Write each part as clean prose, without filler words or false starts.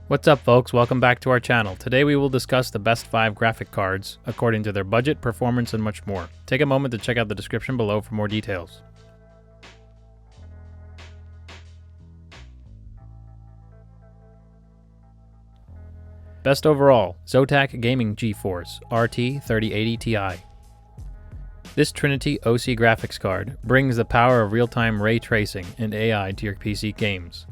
What's up folks, welcome back to our channel. Today we will discuss the best 5 graphic cards according to their budget, performance, and much more. Take a moment to check out the description below for more details. Best overall, ZOTAC Gaming GeForce RT 3080 Ti. This Trinity OC graphics card brings the power of real-time ray tracing and AI to your PC games.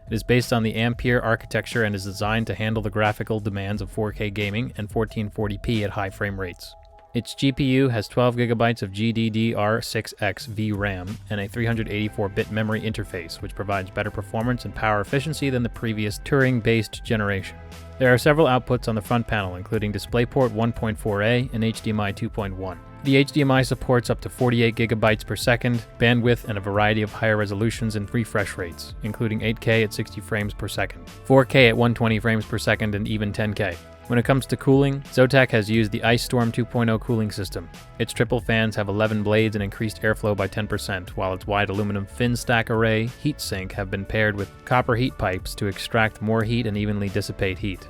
It is based on the Ampere architecture and is designed to handle the graphical demands of 4K gaming and 1440p at high frame rates. Its GPU has 12GB of GDDR6X VRAM and a 384-bit memory interface, which provides better performance and power efficiency than the previous Turing-based generation. There are several outputs on the front panel, including DisplayPort 1.4a and HDMI 2.1. The HDMI supports up to 48GB per second bandwidth and a variety of higher resolutions and refresh rates, including 8K at 60 frames per second, 4K at 120 frames per second, and even 10K. When it comes to cooling, ZOTAC has used the IceStorm 2.0 cooling system. Its triple fans have 11 blades and increased airflow by 10%, while its wide aluminum fin stack array heatsink have been paired with copper heat pipes to extract more heat and evenly dissipate heat.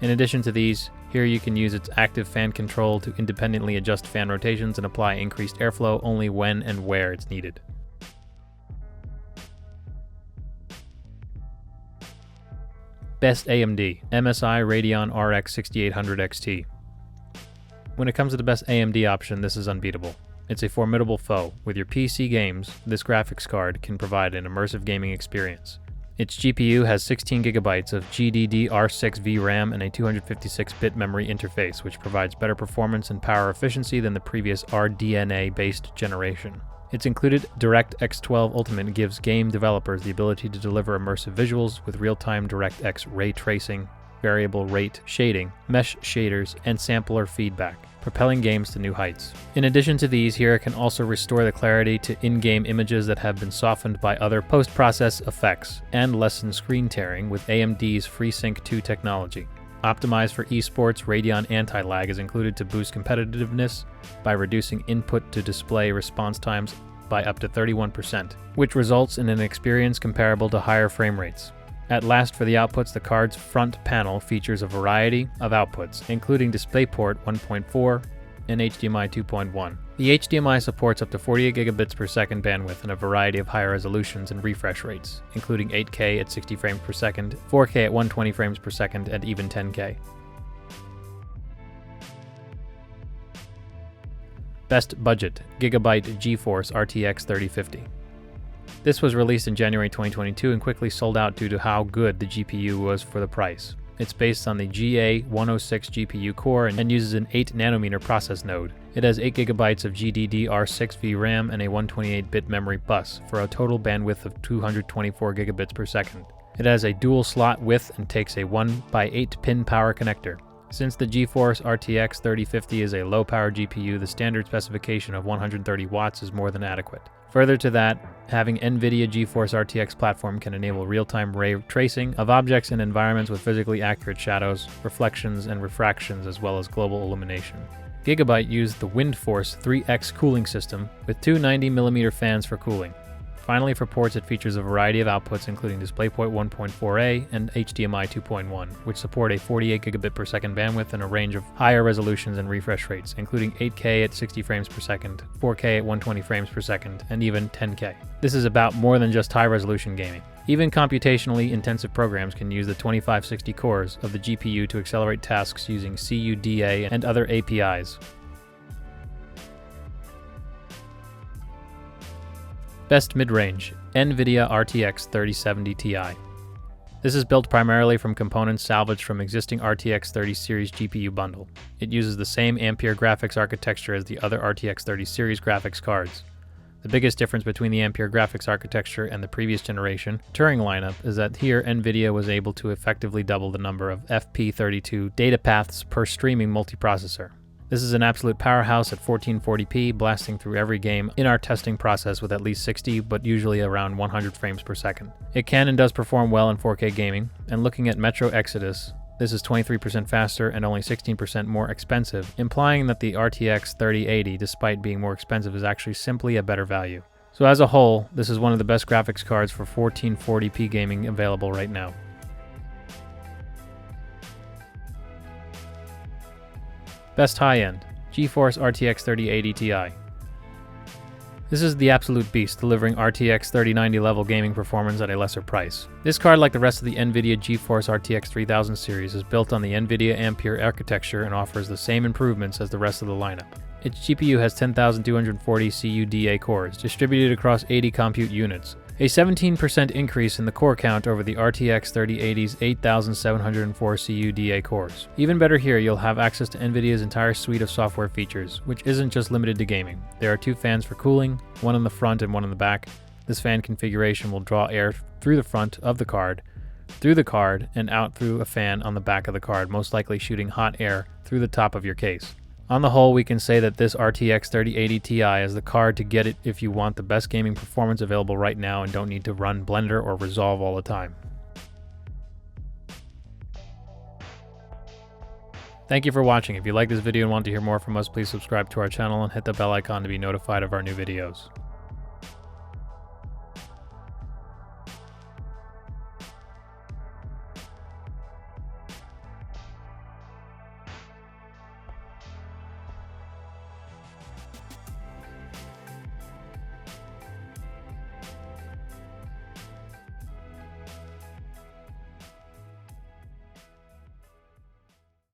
In addition to these, here you can use its active fan control to independently adjust fan rotations and apply increased airflow only when and where it's needed. Best AMD, MSI Radeon RX 6800 XT. When it comes to the best AMD option, this is unbeatable. It's a formidable foe. With your PC games, this graphics card can provide an immersive gaming experience. Its GPU has 16GB of GDDR6X VRAM and a 256-bit memory interface, which provides better performance and power efficiency than the previous RDNA-based generation. Its included DirectX 12 Ultimate gives game developers the ability to deliver immersive visuals with real-time DirectX ray tracing, variable rate shading, mesh shaders, and sampler feedback, propelling games to new heights. In addition to these, here it can also restore the clarity to in-game images that have been softened by other post-process effects, and lessen screen tearing with AMD's FreeSync 2 technology. Optimized for esports, Radeon anti-lag is included to boost competitiveness by reducing input-to-display response times by up to 31%, which results in an experience comparable to higher frame rates. At last, for the outputs, the card's front panel features a variety of outputs, including DisplayPort 1.4 and HDMI 2.1. The HDMI supports up to 48GB per second bandwidth and a variety of higher resolutions and refresh rates, including 8K at 60 frames per second, 4K at 120 frames per second, and even 10K. Best budget, GIGABYTE GeForce RTX 3050. This was released in January 2022 and quickly sold out due to how good the GPU was for the price. It's based on the GA106 GPU core and uses an 8nm process node. It has 8GB of GDDR6 VRAM and a 128-bit memory bus for a total bandwidth of 224GB per second. It has a dual slot width and takes a 1x8 pin power connector. Since the GeForce RTX 3050 is a low-power GPU, the standard specification of 130 watts is more than adequate. Further to that, having Nvidia GeForce RTX platform can enable real-time ray tracing of objects in environments with physically accurate shadows, reflections, and refractions, as well as global illumination. GIGABYTE used the WindForce 3X cooling system with two 90mm fans for cooling. Finally, for ports, it features a variety of outputs, including DisplayPort 1.4a and HDMI 2.1, which support a 48GB per second bandwidth and a range of higher resolutions and refresh rates, including 8K at 60 frames per second, 4K at 120 frames per second, and even 10K. This is about more than just high-resolution gaming. Even computationally intensive programs can use the 2560 cores of the GPU to accelerate tasks using CUDA and other APIs. Best mid-range, Nvidia RTX 3070 Ti. This is built primarily from components salvaged from existing RTX 30 series GPU bundle. It uses the same Ampere graphics architecture as the other RTX 30 series graphics cards. The biggest difference between the Ampere graphics architecture and the previous generation Turing lineup is that here Nvidia was able to effectively double the number of FP32 data paths per streaming multiprocessor. This is an absolute powerhouse at 1440p, blasting through every game in our testing process with at least 60, but usually around 100 frames per second. It can and does perform well in 4K gaming, and looking at Metro Exodus, this is 23% faster and only 16% more expensive, implying that the RTX 3080, despite being more expensive, is actually simply a better value. So as a whole, this is one of the best graphics cards for 1440p gaming available right now. Best high-end, GeForce RTX 3080 Ti. This is the absolute beast, delivering RTX 3090 level gaming performance at a lesser price. This card, like the rest of the Nvidia GeForce RTX 3000 series, is built on the Nvidia Ampere architecture and offers the same improvements as the rest of the lineup. Its GPU has 10,240 CUDA cores, distributed across 80 compute units, a 17% increase in the core count over the RTX 3080's 8,704 CUDA cores. Even better here, you'll have access to Nvidia's entire suite of software features, which isn't just limited to gaming. There are 2 fans for cooling, one in the front and one in the back. This fan configuration will draw air through the front of the card, through the card, and out through a fan on the back of the card, most likely shooting hot air through the top of your case. On the whole, we can say that this RTX 3080 Ti is the card to get it if you want the best gaming performance available right now and don't need to run Blender or Resolve all the time. Thank you for watching. If you like this video and want to hear more from us, please subscribe to our channel and hit the bell icon to be notified of our new videos.